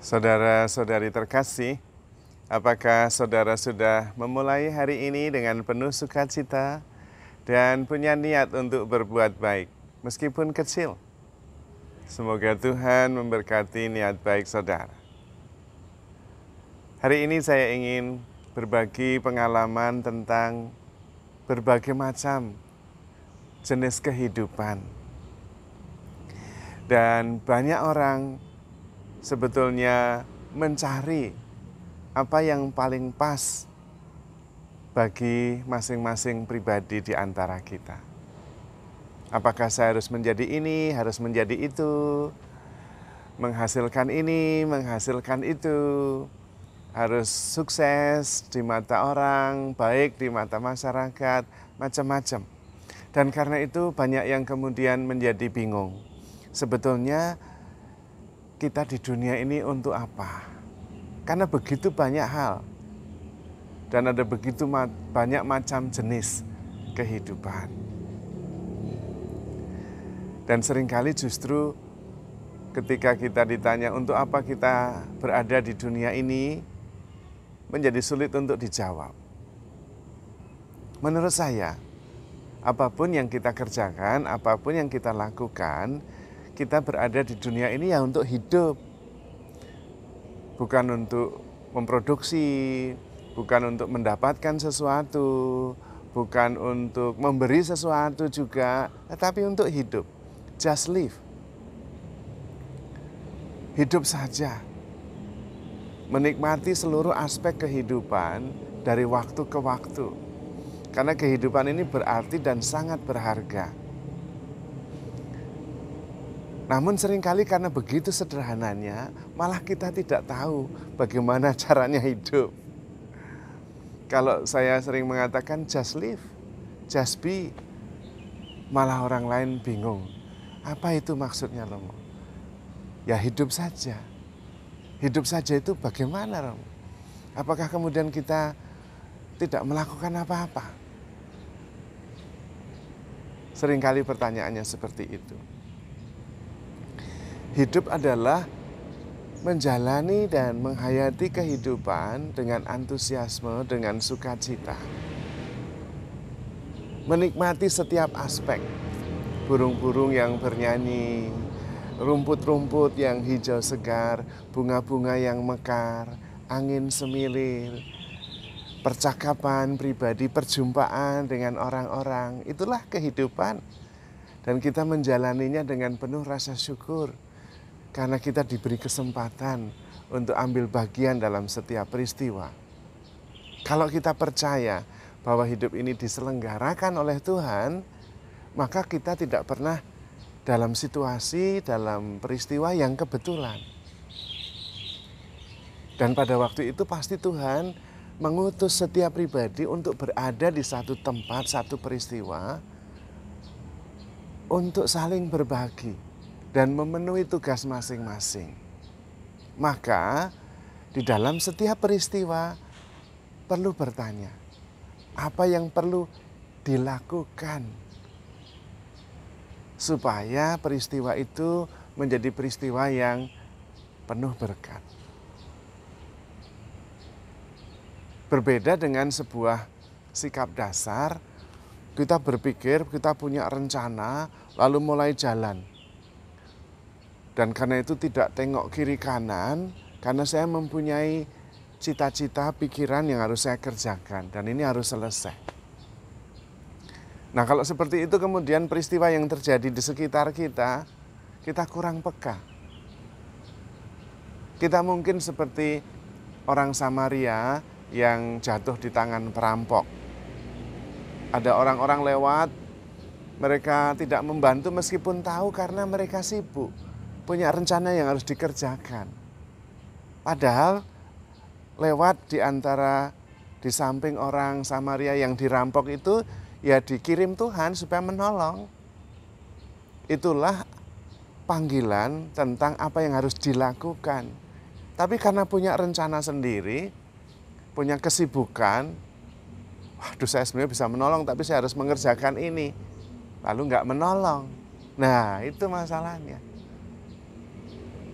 Saudara-saudari terkasih, apakah saudara sudah memulai hari ini dengan penuh sukacita dan punya niat untuk berbuat baik, meskipun kecil? Semoga Tuhan memberkati niat baik saudara. Hari ini saya ingin berbagi pengalaman tentang berbagai macam jenis kehidupan. Dan banyak orang sebetulnya mencari apa yang paling pas bagi masing-masing pribadi di antara kita. Apakah saya harus menjadi ini, harus menjadi itu, menghasilkan ini, menghasilkan itu, harus sukses di mata orang, baik di mata masyarakat, macam-macam. Dan karena itu banyak yang kemudian menjadi bingung. Sebetulnya kita di dunia ini untuk apa? Karena begitu banyak hal dan ada begitu banyak macam jenis kehidupan. Dan seringkali justru ketika kita ditanya untuk apa kita berada di dunia ini, menjadi sulit untuk dijawab. Menurut saya, apapun yang kita kerjakan, apapun yang kita lakukan, kita berada di dunia ini ya untuk hidup. Bukan untuk memproduksi, bukan untuk mendapatkan sesuatu, bukan untuk memberi sesuatu juga, tetapi untuk hidup. Just live. Hidup saja. Menikmati seluruh aspek kehidupan dari waktu ke waktu. Karena kehidupan ini berarti dan sangat berharga. Namun seringkali karena begitu sederhananya, malah kita tidak tahu bagaimana caranya hidup. Kalau saya sering mengatakan just live, just be, malah orang lain bingung. Apa itu maksudnya, Romo? Ya hidup saja. Hidup saja itu bagaimana, Romo? Apakah kemudian kita tidak melakukan apa-apa? Seringkali pertanyaannya seperti itu. Hidup adalah menjalani dan menghayati kehidupan dengan antusiasme, dengan sukacita. Menikmati setiap aspek. Burung-burung yang bernyanyi, rumput-rumput yang hijau segar, bunga-bunga yang mekar, angin semilir, percakapan pribadi, perjumpaan dengan orang-orang. Itulah kehidupan. Dan kita menjalaninya dengan penuh rasa syukur. Karena kita diberi kesempatan untuk ambil bagian dalam setiap peristiwa. Kalau kita percaya bahwa hidup ini diselenggarakan oleh Tuhan, maka kita tidak pernah dalam situasi, dalam peristiwa yang kebetulan. Dan pada waktu itu pasti Tuhan mengutus setiap pribadi untuk berada di satu tempat, satu peristiwa, untuk saling berbagi dan memenuhi tugas masing-masing. Maka di dalam setiap peristiwa perlu bertanya, apa yang perlu dilakukan supaya peristiwa itu menjadi peristiwa yang penuh berkat. Berbeda dengan sebuah sikap dasar, kita berpikir, kita punya rencana, lalu mulai jalan. Dan karena itu tidak tengok kiri kanan, karena saya mempunyai cita-cita, pikiran yang harus saya kerjakan. Dan ini harus selesai. Nah kalau seperti itu kemudian peristiwa yang terjadi di sekitar kita, kita kurang peka. Kita mungkin seperti orang Samaria yang jatuh di tangan perampok. Ada orang-orang lewat, mereka tidak membantu meskipun tahu karena mereka sibuk. Punya rencana yang harus dikerjakan. Padahal lewat di samping orang Samaria yang dirampok itu, ya dikirim Tuhan supaya menolong. Itulah panggilan tentang apa yang harus dilakukan. Tapi karena punya rencana sendiri, punya kesibukan, waduh saya sebenarnya bisa menolong tapi saya harus mengerjakan ini. Lalu nggak menolong. Nah itu masalahnya.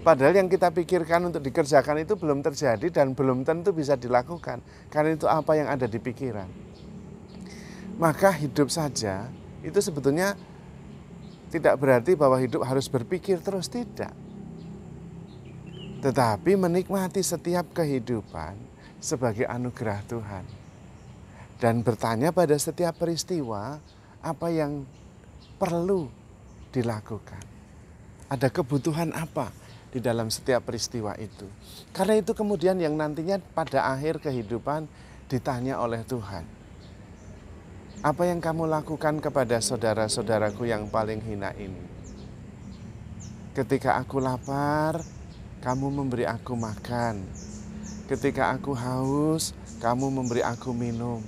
Padahal yang kita pikirkan untuk dikerjakan itu belum terjadi dan belum tentu bisa dilakukan. Karena itu apa yang ada di pikiran. Maka hidup saja itu sebetulnya tidak berarti bahwa hidup harus berpikir terus, tidak. Tetapi menikmati setiap kehidupan sebagai anugerah Tuhan. Dan bertanya pada setiap peristiwa apa yang perlu dilakukan. Ada kebutuhan apa di dalam setiap peristiwa itu. Karena itu kemudian yang nantinya pada akhir kehidupan ditanya oleh Tuhan. Apa yang kamu lakukan kepada saudara-saudaraku yang paling hina ini? Ketika aku lapar, kamu memberi aku makan. Ketika aku haus, kamu memberi aku minum.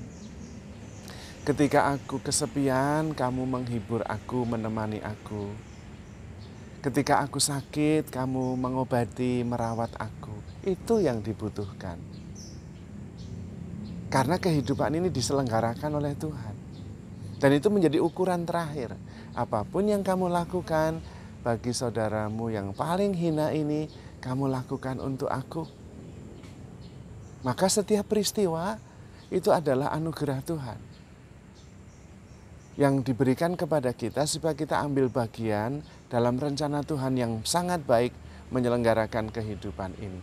Ketika aku kesepian, kamu menghibur aku, menemani aku. Ketika aku sakit, kamu mengobati, merawat aku. Itu yang dibutuhkan. Karena kehidupan ini diselenggarakan oleh Tuhan. Dan itu menjadi ukuran terakhir. Apapun yang kamu lakukan bagi saudaramu yang paling hina ini, kamu lakukan untuk aku. Maka setiap peristiwa itu adalah anugerah Tuhan yang diberikan kepada kita supaya kita ambil bagian dalam rencana Tuhan yang sangat baik menyelenggarakan kehidupan ini.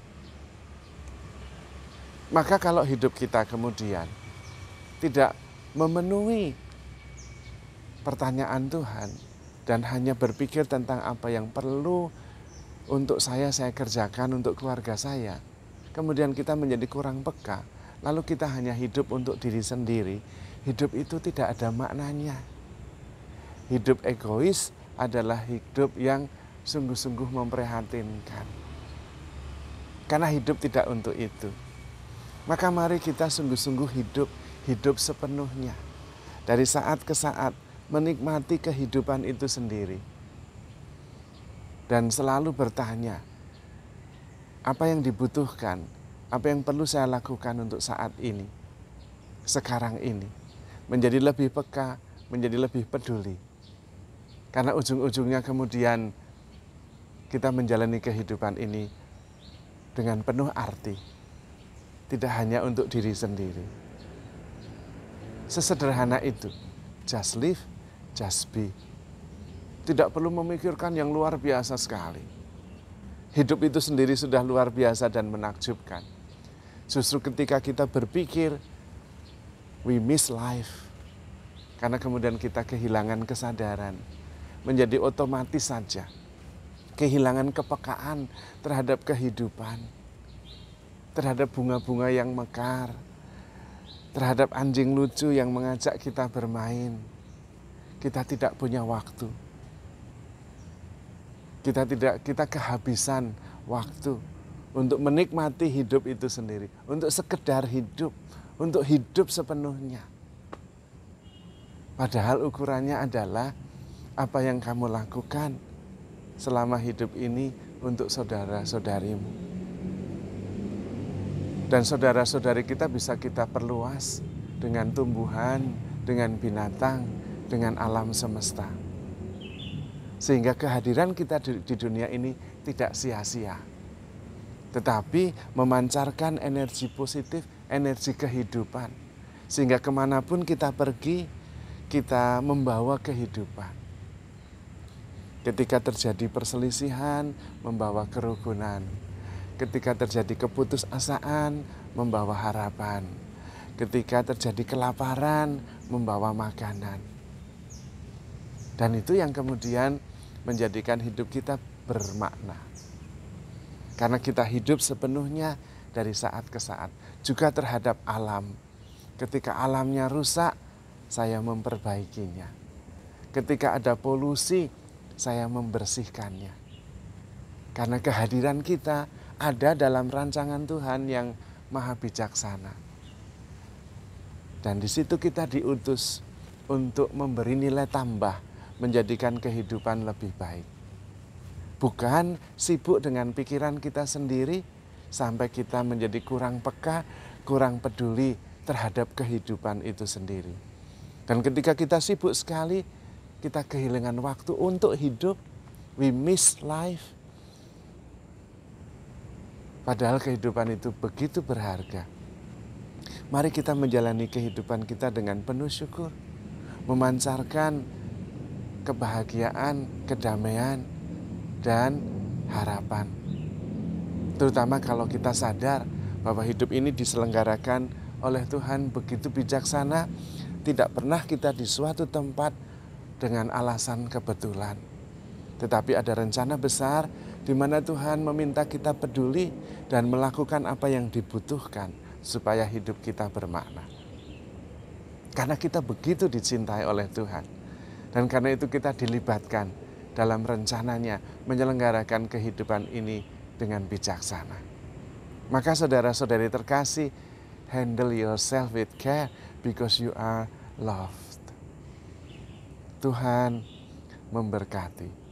Maka kalau hidup kita kemudian tidak memenuhi pertanyaan Tuhan dan hanya berpikir tentang apa yang perlu untuk saya kerjakan untuk keluarga saya, kemudian kita menjadi kurang peka, lalu kita hanya hidup untuk diri sendiri, hidup itu tidak ada maknanya. Hidup egois adalah hidup yang sungguh-sungguh memprihatinkan. Karena hidup tidak untuk itu. Maka mari kita sungguh-sungguh hidup sepenuhnya. Dari saat ke saat menikmati kehidupan itu sendiri. Dan selalu bertanya, apa yang dibutuhkan, apa yang perlu saya lakukan untuk saat ini, sekarang ini. Menjadi lebih peka, menjadi lebih peduli. Karena ujung-ujungnya kemudian kita menjalani kehidupan ini dengan penuh arti. Tidak hanya untuk diri sendiri. Sesederhana itu, just live, just be. Tidak perlu memikirkan yang luar biasa sekali. Hidup itu sendiri sudah luar biasa dan menakjubkan. Justru ketika kita berpikir, we miss life. Karena kemudian kita kehilangan kesadaran. Menjadi otomatis saja. Kehilangan kepekaan terhadap kehidupan. Terhadap bunga-bunga yang mekar. Terhadap anjing lucu yang mengajak kita bermain. Kita tidak punya waktu. Kita kehabisan waktu untuk menikmati hidup itu sendiri. Untuk sekedar hidup. Untuk hidup sepenuhnya. Padahal ukurannya adalah apa yang kamu lakukan selama hidup ini untuk saudara-saudarimu. Dan saudara-saudari kita bisa kita perluas dengan tumbuhan, dengan binatang, dengan alam semesta. Sehingga kehadiran kita di dunia ini tidak sia-sia. Tetapi memancarkan energi positif, energi kehidupan. Sehingga kemanapun kita pergi, kita membawa kehidupan. Ketika terjadi perselisihan, membawa kerukunan. Ketika terjadi keputusasaan, membawa harapan. Ketika terjadi kelaparan, membawa makanan. Dan itu yang kemudian menjadikan hidup kita bermakna. Karena kita hidup sepenuhnya dari saat ke saat. Juga terhadap alam. Ketika alamnya rusak, saya memperbaikinya. Ketika ada polusi, saya membersihkannya. Karena kehadiran kita ada dalam rancangan Tuhan yang maha bijaksana. Dan di situ kita diutus untuk memberi nilai tambah, menjadikan kehidupan lebih baik. Bukan sibuk dengan pikiran kita sendiri sampai kita menjadi kurang peka, kurang peduli terhadap kehidupan itu sendiri. Dan ketika kita sibuk sekali, kita kehilangan waktu untuk hidup. We miss life. Padahal kehidupan itu begitu berharga. Mari kita menjalani kehidupan kita dengan penuh syukur, memancarkan kebahagiaan, kedamaian, dan harapan. Terutama kalau kita sadar bahwa hidup ini diselenggarakan oleh Tuhan begitu bijaksana, tidak pernah kita di suatu tempat dengan alasan kebetulan. Tetapi ada rencana besar di mana Tuhan meminta kita peduli dan melakukan apa yang dibutuhkan supaya hidup kita bermakna. Karena kita begitu dicintai oleh Tuhan. Dan karena itu kita dilibatkan dalam rencananya menyelenggarakan kehidupan ini dengan bijaksana. Maka saudara-saudari terkasih, handle yourself with care because you are loved. Tuhan memberkati.